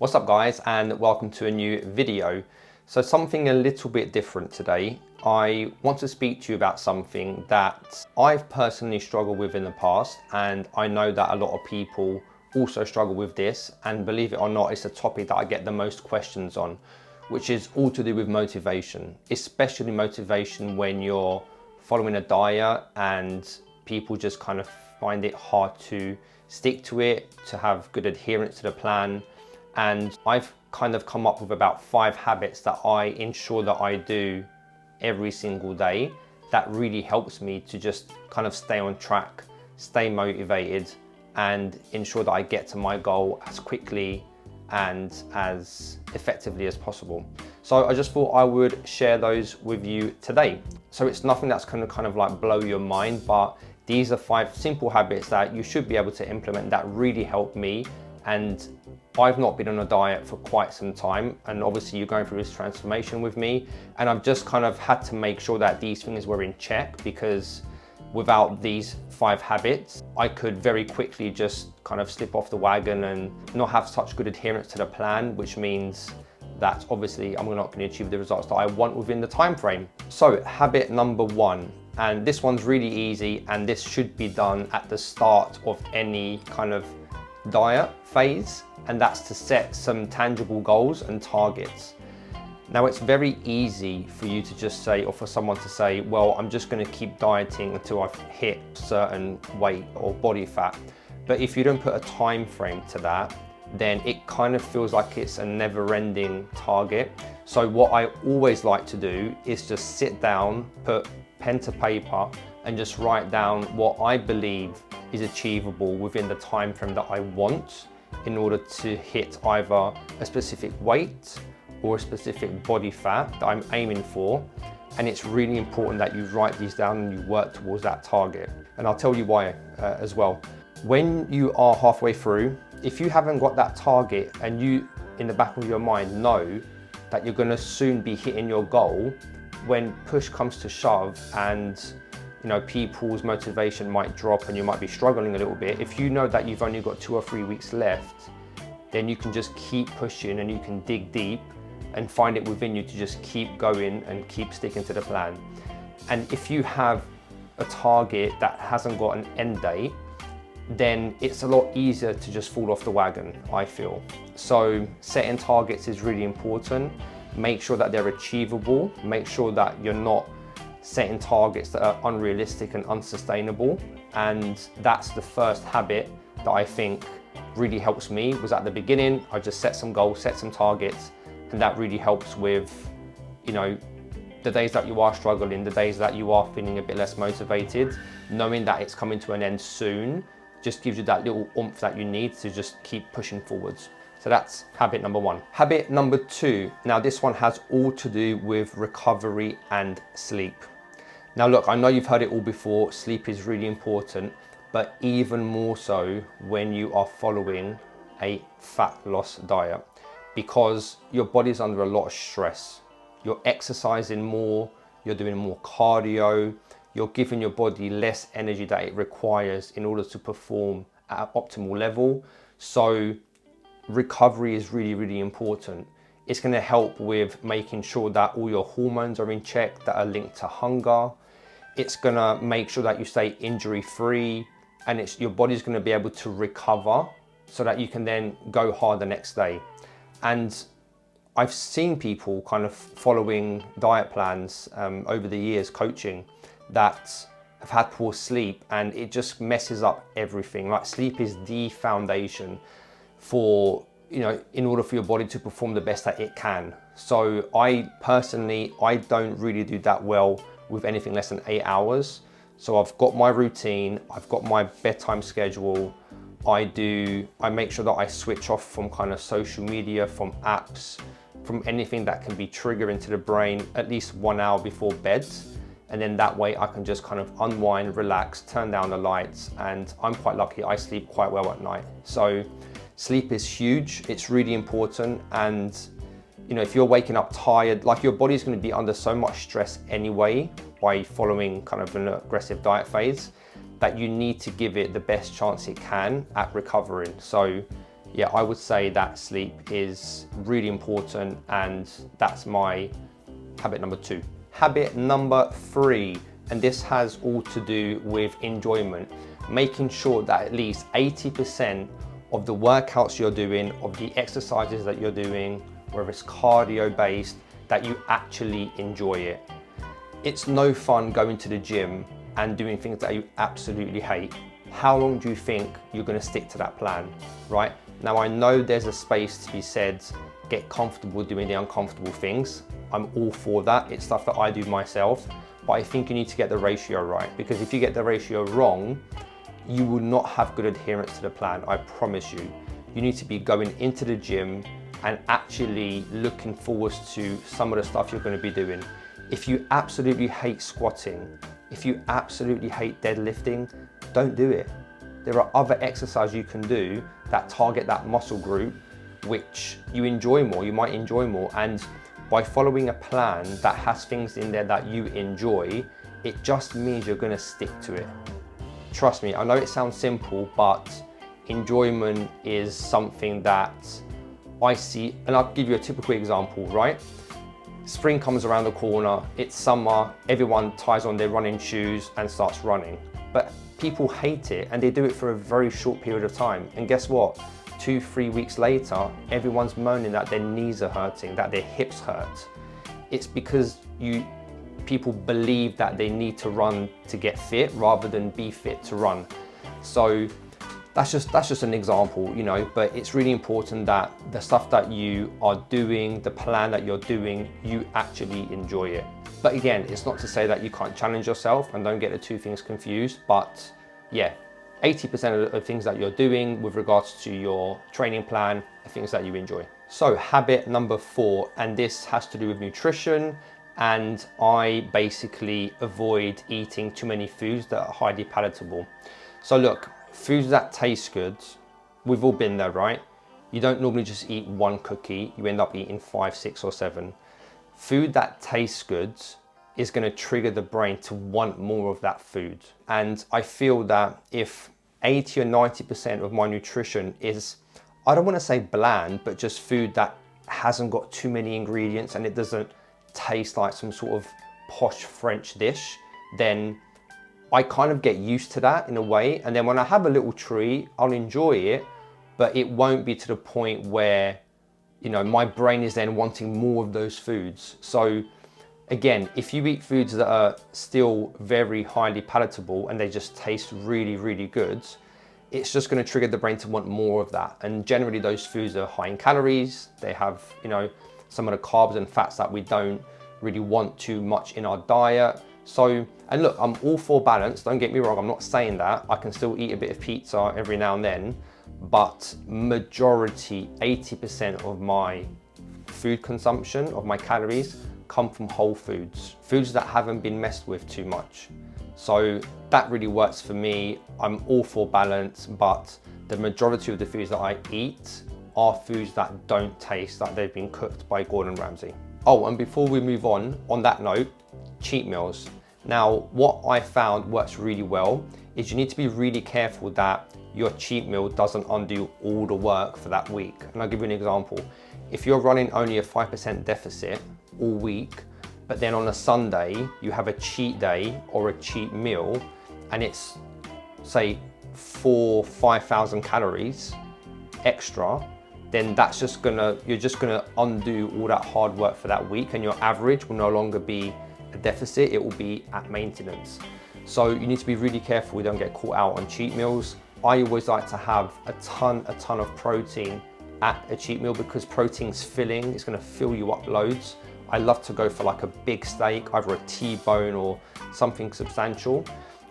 What's up guys, and welcome to a new video. So something a little bit different today. I want to speak to you about something that I've personally struggled with in the past, and I know that a lot of people also struggle with this, and believe it or not, it's a topic that I get the most questions on, which is all to do with motivation, especially motivation when you're following a diet and people just kind of find it hard to stick to it, to have good adherence to the plan. And I've kind of come up with about 5 habits that I ensure that I do every single day that really helps me to just kind of stay on track, stay motivated, and ensure that I get to my goal as quickly and as effectively as possible. So I just thought I would share those with you today. So it's nothing that's going to kind of like blow your mind, but these are 5 simple habits that you should be able to implement that really help me. And I've not been on a diet for quite some time, and obviously you're going through this transformation with me, and I've just kind of had to make sure that these things were in check, because without these 5 habits I could very quickly just kind of slip off the wagon and not have such good adherence to the plan, which means that obviously I'm not going to achieve the results that I want within the time frame. So habit number 1, and this one's really easy, and this should be done at the start of any kind of diet phase, and that's to set some tangible goals and targets. Now it's very easy for you to just say, or for someone to say, well, I'm just going to keep dieting until I've hit certain weight or body fat. But if you don't put a time frame to that, then it kind of feels like it's a never-ending target. So what I always like to do is just sit down, put pen to paper, and just write down what I believe is achievable within the time frame that I want in order to hit either a specific weight or a specific body fat that I'm aiming for. And it's really important that you write these down and you work towards that target. And I'll tell you why as well. When you are halfway through, if you haven't got that target and you in the back of your mind know that you're going to soon be hitting your goal, when push comes to shove and people's motivation might drop and you might be struggling a little bit, if you know that you've only got 2 or 3 weeks left, then you can just keep pushing and you can dig deep and find it within you to just keep going and keep sticking to the plan. And if you have a target that hasn't got an end date, then it's a lot easier to just fall off the wagon, I feel. So setting targets is really important. Make sure that they're achievable. Make sure that you're not setting targets that are unrealistic and unsustainable. And that's the first habit that I think really helps me. Was at the beginning, I just set some goals, set some targets, and that really helps with, the days that you are struggling, the days that you are feeling a bit less motivated, knowing that it's coming to an end soon just gives you that little oomph that you need to just keep pushing forwards. So that's habit number 1. Habit number 2. Now this one has all to do with recovery and sleep. Now look, I know you've heard it all before, sleep is really important, but even more so when you are following a fat loss diet, because your body's under a lot of stress. You're exercising more, you're doing more cardio, you're giving your body less energy that it requires in order to perform at an optimal level. So recovery is really, really important. It's going to help with making sure that all your hormones are in check that are linked to hunger. It's going to make sure that you stay injury free, and your body's going to be able to recover so that you can then go hard the next day. And I've seen people kind of following diet plans over the years coaching that have had poor sleep, and it just messes up everything. Like, sleep is the foundation for, in order for your body to perform the best that it can. So I personally don't really do that well with anything less than 8 hours. So I've got my routine, I've got my bedtime schedule. I make sure that I switch off from kind of social media, from apps, from anything that can be triggering to the brain at least 1 hour before bed. And then that way I can just kind of unwind, relax, turn down the lights, and I'm quite lucky, I sleep quite well at night. So sleep is huge, it's really important. And if you're waking up tired, like, your body's going to be under so much stress anyway by following kind of an aggressive diet phase, that you need to give it the best chance it can at recovering. So yeah, I would say that sleep is really important, and that's my habit number 2. Habit number 3, and this has all to do with enjoyment, making sure that at least 80% of the workouts you're doing, of the exercises that you're doing, whether it's cardio based, that you actually enjoy it. It's no fun going to the gym and doing things that you absolutely hate. How long do you think you're going to stick to that plan, right? Now, I know there's a space to be said, get comfortable doing the uncomfortable things. I'm all for that. It's stuff that I do myself, but I think you need to get the ratio right, because if you get the ratio wrong, you will not have good adherence to the plan, I promise you. You need to be going into the gym and actually looking forward to some of the stuff you're going to be doing. If you absolutely hate squatting, if you absolutely hate deadlifting, don't do it. There are other exercises you can do that target that muscle group which you enjoy more, you might enjoy more, and by following a plan that has things in there that you enjoy, it just means you're going to stick to it. Trust me, I know it sounds simple, but enjoyment is something that I see, and I'll give you a typical example, right? Spring comes around the corner, it's summer, everyone ties on their running shoes and starts running. But people hate it, and they do it for a very short period of time. And guess what? 2-3 weeks later, everyone's moaning that their knees are hurting, that their hips hurt. It's because people believe that they need to run to get fit rather than be fit to run. So that's just an example, you know, but it's really important that the stuff that you are doing, the plan that you're doing, you actually enjoy it. But again, it's not to say that you can't challenge yourself, and don't get the two things confused, but yeah, 80% of the things that you're doing with regards to your training plan are things that you enjoy. So habit number 4, and this has to do with nutrition, and I basically avoid eating too many foods that are highly palatable. So look, foods that taste good, we've all been there, right? You don't normally just eat one cookie, you end up eating 5, 6 or 7. Food that tastes good is going to trigger the brain to want more of that food. And I feel that if 80 or 90% of my nutrition is, I don't want to say bland, but just food that hasn't got too many ingredients and it doesn't taste like some sort of posh French dish, then I kind of get used to that in a way. And then when I have a little treat, I'll enjoy it, but it won't be to the point where, you know, my brain is then wanting more of those foods. So again, if you eat foods that are still very highly palatable and they just taste really, really good, it's just going to trigger the brain to want more of that. And generally those foods are high in calories. They have, you know, some of the carbs and fats that we don't really want too much in our diet. So, and look, I'm all for balance, don't get me wrong, I'm not saying that. I can still eat a bit of pizza every now and then, but majority, 80% of my food consumption, of my calories, come from whole foods. Foods that haven't been messed with too much. So that really works for me. I'm all for balance, but the majority of the foods that I eat are foods that don't taste like they've been cooked by Gordon Ramsay. Oh, and before we move on that note, cheat meals. Now, what I found works really well is you need to be really careful that your cheat meal doesn't undo all the work for that week. And I'll give you an example. If you're running only a 5% deficit all week, but then on a Sunday, you have a cheat day or a cheat meal, and it's say 4,000-5,000 calories extra, then that's just you're just gonna undo all that hard work for that week, and your average will no longer be a deficit, it will be at maintenance. So you need to be really careful we don't get caught out on cheat meals. I always like to have a ton of protein at a cheat meal because protein's filling, it's gonna fill you up loads. I love to go for like a big steak, either a T-bone or something substantial.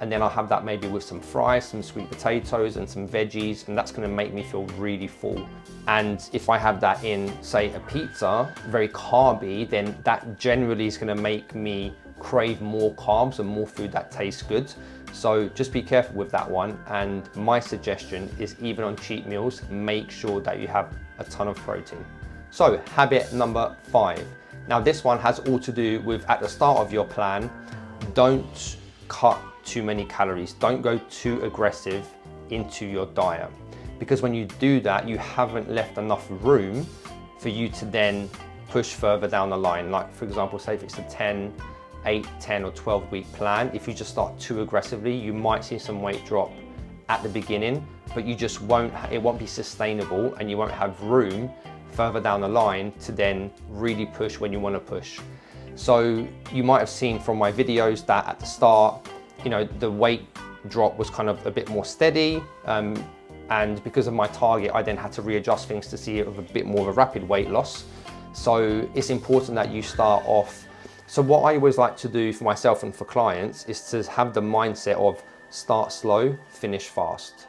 And then I'll have that maybe with some fries, some sweet potatoes and some veggies, and that's gonna make me feel really full. And if I have that in, say, a pizza, very carby, then that generally is gonna make me crave more carbs and more food that tastes good. So just be careful with that one. And my suggestion is even on cheat meals, make sure that you have a ton of protein. So habit number 5. Now this one has all to do with, at the start of your plan, don't cut too many calories. Don't go too aggressive into your diet. because when you do that, you haven't left enough room for you to then push further down the line. Like for example, say if it's a 10, 8, 10 or 12 week plan, if you just start too aggressively, you might see some weight drop at the beginning, but you just it won't be sustainable, and you won't have room further down the line to then really push when you want to push. So you might have seen from my videos that at the start, you know, the weight drop was kind of a bit more steady, and because of my target, I then had to readjust things to see it with a bit more of a rapid weight loss. So it's important that you start off. So what I always like to do for myself and for clients is to have the mindset of start slow, finish fast.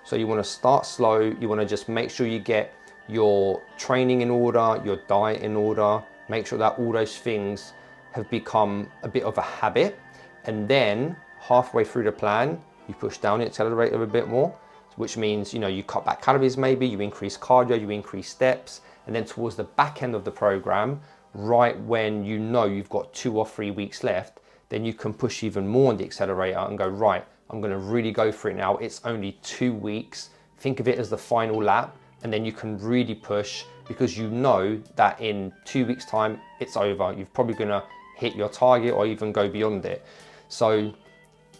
So you want to start slow, you want to just make sure you get your training in order, your diet in order, make sure that all those things have become a bit of a habit, and then halfway through the plan, you push down the accelerator a bit more, which means, you know, you cut back calories maybe, you increase cardio, you increase steps, and then towards the back end of the program, right when you know you've got 2 or 3 weeks left, then you can push even more on the accelerator and go, right, I'm gonna really go for it now. It's only 2 weeks. Think of it as the final lap, and then you can really push, because you know that in 2 weeks time, it's over. You're probably gonna hit your target or even go beyond it. So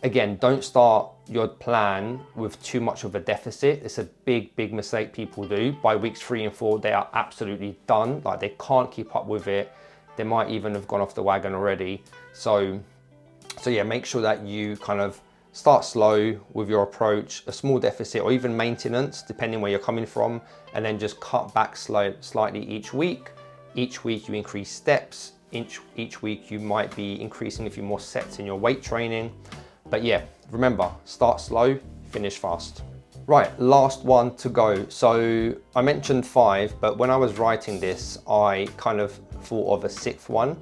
again, don't start your plan with too much of a deficit. It's a big, big mistake people do. By weeks 3 and 4, they are absolutely done. Like they can't keep up with it. They might even have gone off the wagon already. So yeah, make sure that you kind of start slow with your approach, a small deficit or even maintenance, depending where you're coming from, and then just cut back slightly each week. Each week you increase steps. Each week you might be increasing a few more sets in your weight training. But yeah, remember, start slow, finish fast. Right, last one to go. So I mentioned 5, but when I was writing this, I kind of thought of a 6th one.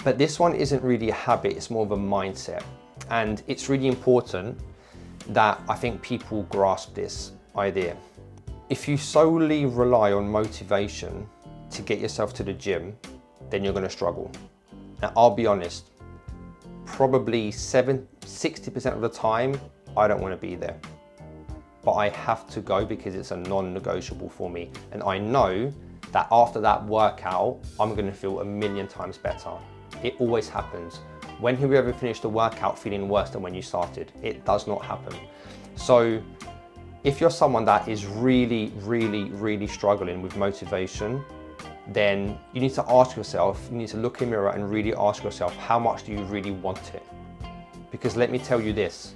But this one isn't really a habit, it's more of a mindset. And it's really important that I think people grasp this idea. If you solely rely on motivation to get yourself to the gym, then you're gonna struggle. Now, I'll be honest, probably 60% of the time, I don't wanna be there. But I have to go because it's a non-negotiable for me. And I know that after that workout, I'm gonna feel a million times better. It always happens. When have you ever finished a workout feeling worse than when you started? It does not happen. So if you're someone that is really, really, really struggling with motivation, then you need to ask yourself, you need to look in the mirror and really ask yourself, how much do you really want it? Because let me tell you this,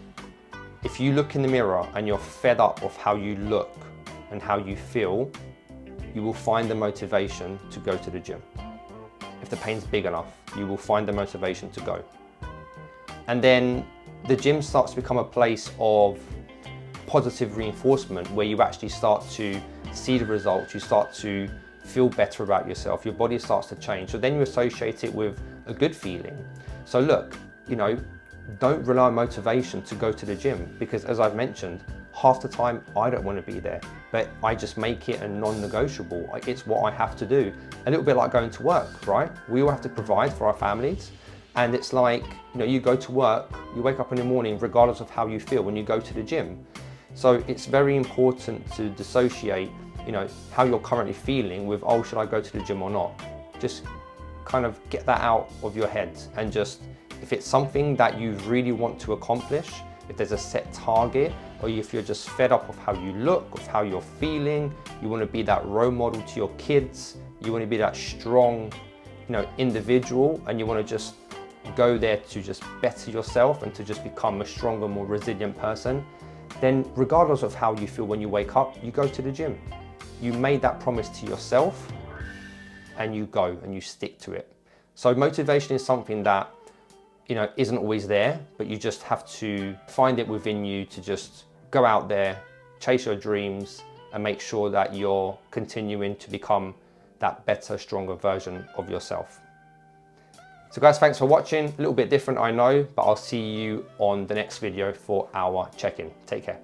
if you look in the mirror and you're fed up of how you look and how you feel, you will find the motivation to go to the gym. If the pain's big enough, you will find the motivation to go. And then the gym starts to become a place of positive reinforcement where you actually start to see the results, you start to feel better about yourself, your body starts to change. So then you associate it with a good feeling. So look, you know, don't rely on motivation to go to the gym, because as I've mentioned, half the time I don't want to be there, but I just make it a non-negotiable. It's what I have to do. A little bit like going to work, right? We all have to provide for our families. And it's like, you know, you go to work, you wake up in the morning, regardless of how you feel when you go to the gym. So it's very important to dissociate, you know, how you're currently feeling with, oh, should I go to the gym or not? Just kind of get that out of your head, and just, if it's something that you really want to accomplish, if there's a set target, or if you're just fed up of how you look, of how you're feeling, you want to be that role model to your kids, you want to be that strong, you know, individual, and you want to just go there to just better yourself and to just become a stronger, more resilient person, then regardless of how you feel when you wake up, you go to the gym. You made that promise to yourself and you go and you stick to it. So motivation is something that, you know, isn't always there, but you just have to find it within you to just go out there, chase your dreams, and make sure that you're continuing to become that better, stronger version of yourself. So guys, thanks for watching. A little bit different, I know, but I'll see you on the next video for our check-in. Take care.